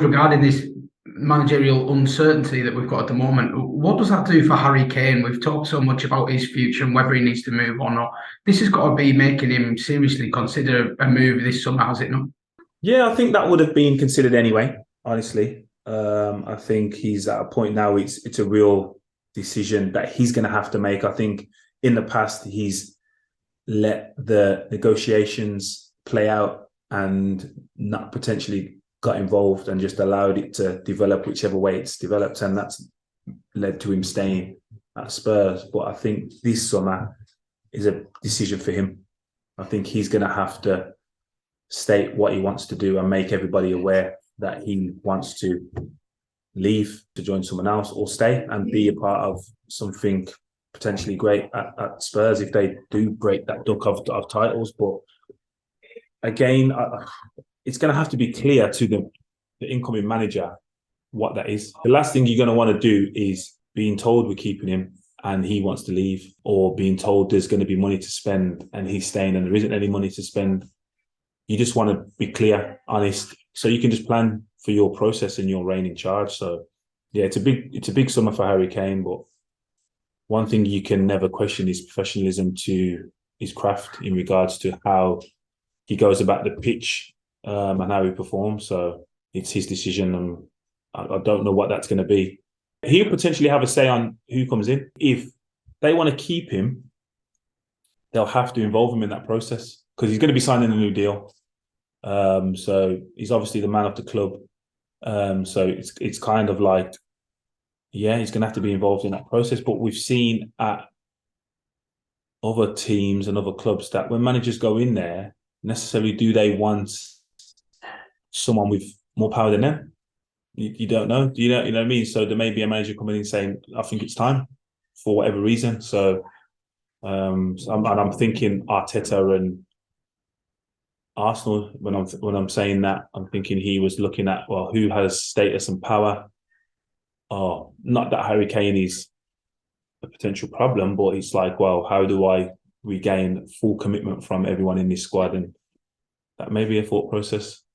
Regarding this managerial uncertainty that we've got at the moment, what does that do for Harry Kane? We've talked so much about his future and whether he needs to move or not. This has got to be making him seriously consider a move this summer, has it not? Yeah, I think that would have been considered anyway, honestly. I think he's at a point now, it's a real decision that he's going to have to make. I think in the past, he's let the negotiations play out and not potentially got involved and just allowed it to develop whichever way it's developed. And that's led to him staying at Spurs. But I think this summer is a decision for him. I think he's going to have to state what he wants to do and make everybody aware that he wants to leave to join someone else or stay and be a part of something potentially great at Spurs if they do break that duck of titles. But again, it's going to have to be clear to the incoming manager what that is. The last thing you're going to want to do is being told we're keeping him and he wants to leave, or being told there's going to be money to spend and he's staying and there isn't any money to spend. You just want to be clear, honest, so you can just plan for your process and your reign in charge. So yeah, it's a big summer for Harry Kane, but one thing you can never question is professionalism to his craft in regards to how he goes about the pitch and how he performs. So it's his decision, and I don't know what that's going to be. He'll potentially have a say on who comes in. If they want to keep him, they'll have to involve him in that process because he's going to be signing a new deal. So he's obviously the man of the club. So it's kind of like, yeah, he's going to have to be involved in that process. But we've seen at other teams and other clubs that when managers go in there, necessarily do they want someone with more power than them? You don't know. You know what I mean? So there may be a manager coming in saying, I think it's time for whatever reason. So, and I'm thinking Arteta and Arsenal, when I'm saying that, I'm thinking he was looking at, well, who has status and power? Oh, not that Harry Kane is a potential problem, but it's like, well, how do I regain full commitment from everyone in this squad? And that may be a thought process.